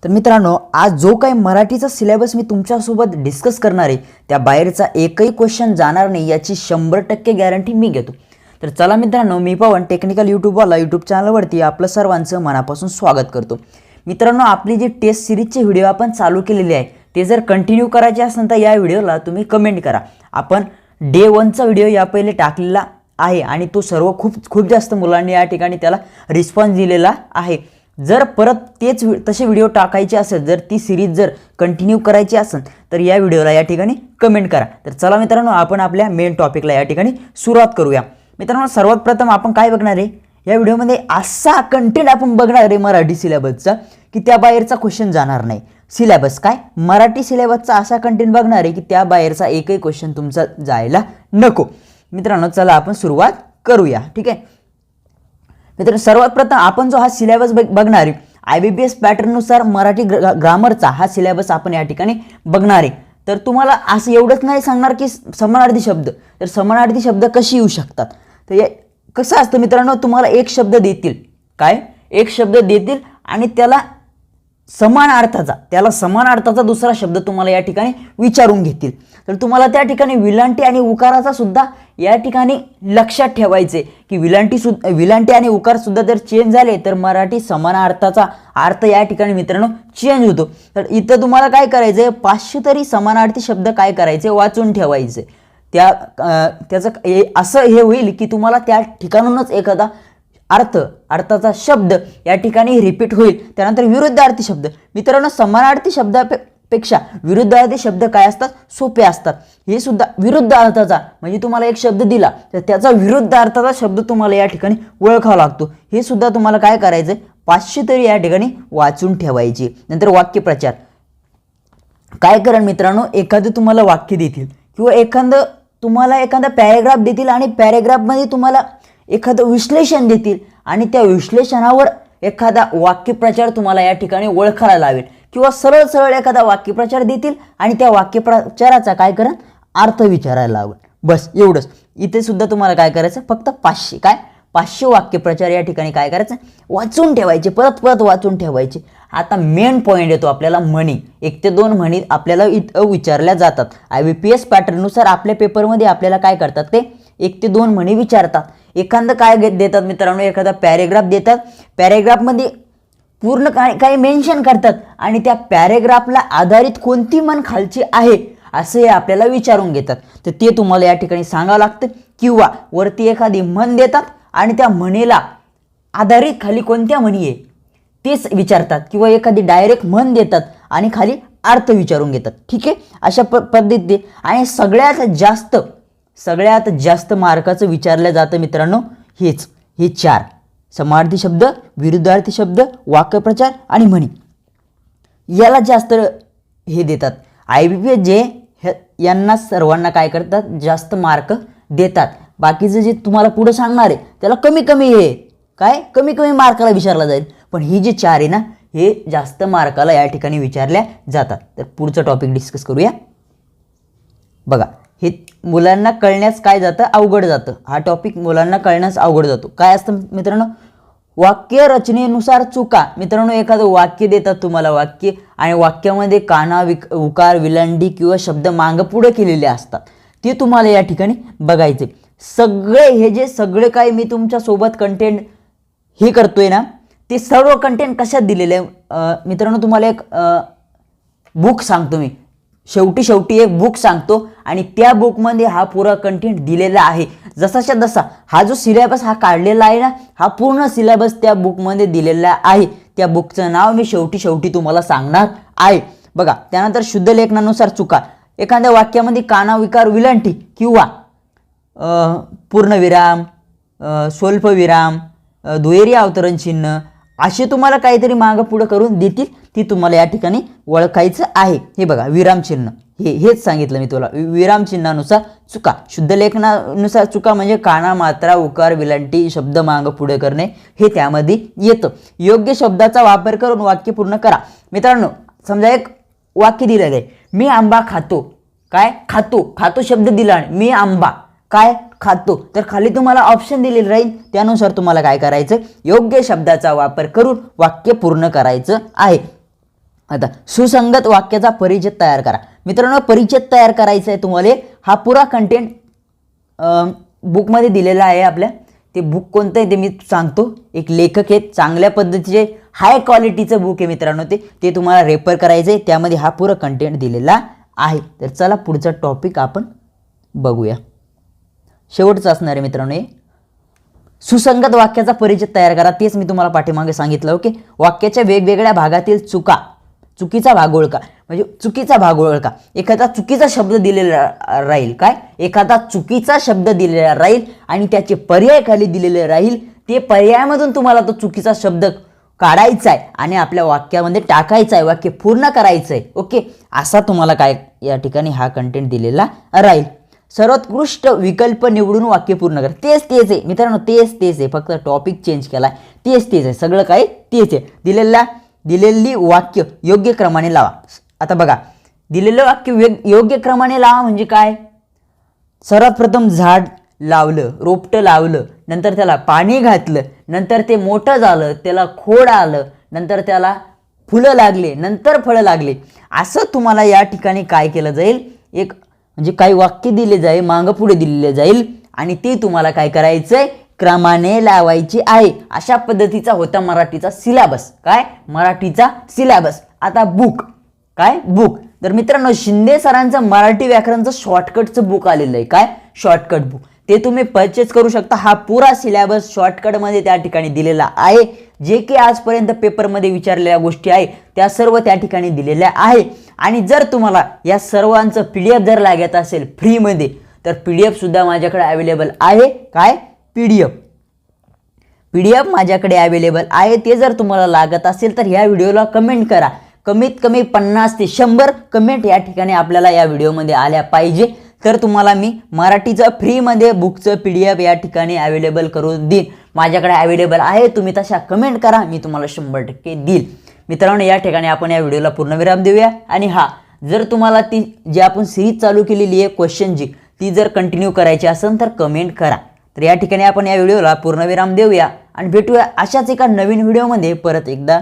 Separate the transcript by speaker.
Speaker 1: तर मित्रांनो, आज जो काही मराठीचा सिलेबस मी तुमच्यासोबत डिस्कस करणार आहे त्या बाहेरचा एकही क्वेश्चन जाणार नाही याची 100% गॅरंटी मी घेतो। तर चला मित्रांनो, मी पवन टेक्निकल यूट्यूबवाला यूट्यूब चॅनलवरती आपलं सर्वांचं मनापासून स्वागत करतो। मित्रांनो, आपली जी टेस्ट सिरीजचे व्हिडिओ आपण चालू केलेले आहे ते जर कंटिन्यू करायचे असेल तर या व्हिडिओला तुम्ही कमेंट करा। आपण डे 1चा व्हिडिओ या पहिले टाकलेला आहे आणि तो सर्व खूप जास्त मुलांनी या ठिकाणी त्याला रिस्पॉन्स दिलेला आहे। जर परत तेच तसे व्हिडिओ टाकायचे असेल, जर ती सिरीज जर कंटिन्यू करायची असेल तर या व्हिडिओला या ठिकाणी कमेंट करा। तर चला मित्रांनो, आपण आपल्या मेन टॉपिकला या ठिकाणी सुरुवात करूया। मित्रांनो, सर्वात प्रथम आपण काय बघणार आहे या व्हिडिओमध्ये, असा कंटेंट आपण बघणार आहे मराठी सिलेबसचा की त्या बाहेरचा क्वेश्चन जाणार नाही। सिलेबस काय, मराठी सिलेबसचा असा कंटेंट बघणार आहे की त्या बाहेरचा एकही क्वेश्चन तुमचा जायला नको। मित्रांनो, चला आपण सुरुवात करूया, ठीक आहे। मित्रांनो, सर्वात प्रथम आपण जो हा सिलेबस बघणार आहे IBPS पॅटर्ननुसार मराठी ग्रामरचा हा सिलेबस आपण या ठिकाणी बघणार आहे। तर तुम्हाला असं एवढंच नाही सांगणार की समानार्थी शब्द, तर समानार्थी शब्द कशी येऊ शकतात। तर हे कसं असतं मित्रांनो, तुम्हाला एक शब्द देतील, काय एक शब्द देतील आणि त्याला समान अर्थाचा दुसरा शब्द तुम्हाला या ठिकाणी विचारून घेतील। तर तुम्हाला त्या ठिकाणी विलांटी आणि उकाराचा सुद्धा या ठिकाणी लक्षात ठेवायचे की विलांटी आणि उकार सुद्धा जर चेंज झाले तर मराठी समान अर्थाचा अर्थ या ठिकाणी मित्रांनो चेंज होतो। तर इथं तुम्हाला काय करायचंय, 500 तरी समानार्थी शब्द काय करायचे, वाचून ठेवायचे। त्याचं असं हे होईल की तुम्हाला त्या ठिकाणूनच एखादा अर्थाचा शब्द या ठिकाणी रिपीट होईल। त्यानंतर विरुद्धार्थी शब्द, मित्रांनो समानार्थी शब्दापेक्षा विरुद्धार्थी शब्द काय असतात, सोपे असतात। हे सुद्धा विरुद्ध अर्थाचा म्हणजे तुम्हाला एक शब्द दिला तर त्याचा विरुद्ध अर्थाचा शब्द तुम्हाला या ठिकाणी ओळखावा लागतो। हे सुद्धा तुम्हाला काय करायचं, 500 तरी या ठिकाणी वाचून ठेवायची। नंतर वाक्यप्रचार काय करा मित्रांनो, एखादं तुम्हाला वाक्य देतील किंवा एखादा पॅरेग्राफ देतील आणि पॅरेग्राफमध्ये तुम्हाला एखादं विश्लेषण देतील आणि त्या विश्लेषणावर एखादा वाक्यप्रचार तुम्हाला या ठिकाणी ओळखायला लावेल किंवा सरळ एखादा वाक्यप्रचार देतील आणि त्या वाक्यप्रचाराचा काय करा, अर्थ विचारायला लावेल। बस एवढंच। इथे सुद्धा तुम्हाला काय करायचं, फक्त 500 वाक्यप्रचार या ठिकाणी काय करायचं, वाचून ठेवायचे, परत वाचून ठेवायचे। आता मेन पॉईंट येतो आपल्याला, म्हणी 1 ते 2 म्हणी आपल्याला विचारल्या जातात। IBPS पॅटर्ननुसार आपल्या पेपरमध्ये आपल्याला काय करतात, ते 1 ते 2 म्हणी विचारतात। एखादं काय देतात मित्रांनो, एखादा पॅरेग्राफ देतात, पॅरेग्राफमध्ये पूर्ण काय मेन्शन करतात आणि त्या पॅरेग्राफला आधारित कोणती म्हण खालची आहे असे आपल्याला विचारून घेतात। तर ते तुम्हाला या ठिकाणी सांगावं लागतं किंवा वरती एखादी म्हण देतात आणि त्या म्हणीला आधारित खाली कोणत्या म्हणी आहे तेच विचारतात किंवा एखादी डायरेक्ट म्हण देतात आणि खाली अर्थ विचारून घेतात, ठीक आहे। अशा पद्धतीने आणि सगळ्यात जास्त मार्काचं विचारलं जातं मित्रांनो हे 4 समानार्थी शब्द, विरुद्धार्थी शब्द, वाक्यप्रचार आणि म्हणी, याला जास्त हे देतात। IBPS यांना सर्वांना काय करतात, जास्त मार्क देतात। बाकीचं जे तुम्हाला पुढे सांगणार आहे त्याला कमी मार्काला विचारला जाईल, पण ही जी 4 आहे ना हे जास्त मार्काला या ठिकाणी विचारल्या जातात। तर पुढचं टॉपिक डिस्कस करूया। बघा, हे मुलांना कळण्यास काय जातं, अवघड जातं। हा टॉपिक मुलांना कळण्यास अवघड जातो। काय असतं मित्रांनो, वाक्य रचनेनुसार चुका। मित्रांनो, एखादं वाक्य देतात तुम्हाला, वाक्य आणि वाक्यामध्ये काना उकार विलांटी किंवा शब्द मागं पुढे केलेले असतात, ते तुम्हाला या ठिकाणी बघायचे। सगळे काय मी तुमच्या सोबत कंटेंट हे करतोय ना, ते सर्व कंटेंट कशात दिलेले आहे मित्रांनो, तुम्हाला एक बुक सांगतो मी, शेवटी एक बुक सांगतो आणि त्या बुकमध्ये हा पुरा कंटेंट दिलेला आहे। जसाच्या तसा हा जो सिलेबस हा काढलेला आहे ना, हा पूर्ण सिलेबस त्या बुकमध्ये दिलेला आहे। त्या बुकचं नाव मी शेवटी तुम्हाला सांगणार आहे। बघा, त्यानंतर शुद्ध लेखनानुसार चुका, एखाद्या वाक्यामध्ये काना विकार विलांटी किंवा पूर्णविराम, स्वल्पविराम, दुहेरी अवतरण चिन्ह असे तुम्हाला काहीतरी मागं पुढं करून देतील, ती तुम्हाला या ठिकाणी ओळखायचं आहे। हे बघा, विरामचिन्ह हेच सांगितलं मी तुला, विरामचिन्हानुसार चुका। शुद्ध लेखनानुसार चुका म्हणजे काना मात्रा उकार विलांटी शब्द मागं पुढे करणे हे त्यामध्ये येतं। योग्य शब्दाचा वापर करून वाक्य पूर्ण करा। मित्रांनो, समजा एक वाक्य दिलेलं आहे, मी आंबा खातो, काय खातो शब्द दिला, मी आंबा काय खातो, तर खाली तुम्हाला ऑप्शन दिलेले राहील, त्यानुसार तुम्हाला काय करायचं, योग्य शब्दाचा वापर करून वाक्य पूर्ण करायचं आहे। आता सुसंगत वाक्याचा परिचय तयार करा. मित्रांनो, परिचय तयार करायचा आहे तुम्हाला. हा पुरा कंटेंट बुकमध्ये दिलेला आहे आपल्या. ते बुक कोणतं आहे ते मी सांगतो. एक लेखक आहेत, चांगल्या पद्धतीचे हाय क्वालिटीचं बुक आहे मित्रांनो. ते तुम्हाला रेफर करायचं आहे. त्यामध्ये हा पुरा कंटेंट दिलेला आहे. तर चला पुढचा टॉपिक आपण बघूया. शेवटचं असणार आहे मित्रांनो हे. सुसंगत वाक्याचा परिचय तयार करा. तेच मी तुम्हाला पाठीमागे सांगितलं. ओके, वाक्याच्या वेगवेगळ्या भागातील चुकीचा भाग ओळखा. म्हणजे चुकीचा भाग ओळखा. एखादा चुकीचा शब्द दिलेला राहील. काय? एखादा चुकीचा शब्द दिलेला राहील आणि त्याचे पर्याय खाली दिलेले राहील. ते पर्यायामधून तुम्हाला तो चुकीचा शब्द काढायचा आहे आणि आपल्या वाक्यामध्ये टाकायचा आहे. वाक्य पूर्ण करायचं आहे. ओके, असा तुम्हाला काय या ठिकाणी हा कंटेंट दिलेला राहील. सर्वोत्कृष्ट विकल्प निवडून वाक्य पूर्ण करा. तेच आहे मित्रांनो, तेच आहे. फक्त टॉपिक चेंज केला. तेच आहे. सगळं काय तेच आहे. दिलेली वाक्य योग्य क्रमाने लावा. आता बघा, दिलेलं वाक्य योग्य क्रमाने लावा म्हणजे काय? सर्वात प्रथम झाड लावलं, रोपटं लावलं, नंतर त्याला पाणी घातलं, नंतर ते मोठं झालं, त्याला खोड आलं, नंतर त्याला फुलं लागले, नंतर फळं लागले. असं तुम्हाला या ठिकाणी काय केलं जाईल? एक म्हणजे काही वाक्य दिले जाईल, मागं पुढे दिलेले जाईल आणि ते तुम्हाला काय करायचंय? क्रमाने लावायची आहे. अशा पद्धतीचा होता मराठीचा सिलेबस. काय? मराठीचा सिलेबस. आता बुक. काय? बुक. तर मित्रांनो, शिंदे सरांचं मराठी व्याकरणचं शॉर्टकटचं बुक आलेलं आहे. काय? Shortcut book. ते तुम्ही परचेस करू शकता. हा पुरा सिलेबस शॉर्टकटमध्ये त्या ठिकाणी दिलेला आहे. जे की आजपर्यंत पेपरमध्ये विचारलेल्या गोष्टी आहे त्या सर्व त्या ठिकाणी दिलेल्या आहे. आणि जर तुम्हाला या सर्वांचं PDF जर लागत असेल फ्रीमध्ये, तर PDF सुद्धा माझ्याकडे अवेलेबल आहे. काय? PDF माझ्याकडे अवेलेबल आहे. ते जर तुम्हाला लागत असेल तर ह्या व्हिडिओला कमेंट करा. कमीत कमी 50 ते 100 कमेंट या ठिकाणी आपल्याला या व्हिडिओमध्ये आल्या पाहिजे. तर तुम्हाला मी मराठीचं फ्रीमध्ये बुकचं PDF या ठिकाणी अवेलेबल करून देईन. माझ्याकडे अवेलेबल आहे. तुम्ही तशा कमेंट करा, मी तुम्हाला 100% देईल. मित्रांनो, या ठिकाणी आपण या व्हिडिओला पूर्णविराम देऊया. आणि जर तुम्हाला ती जी आपण सिरीज चालू केलेली आहे क्वेश्चनची, ती जर कंटिन्यू करायची असेल तर कमेंट करा. तर या ठिकाणी आपण या व्हिडिओला पूर्णविराम देऊया आणि भेटूया अशाच एका नवीन व्हिडिओमध्ये परत एकदा.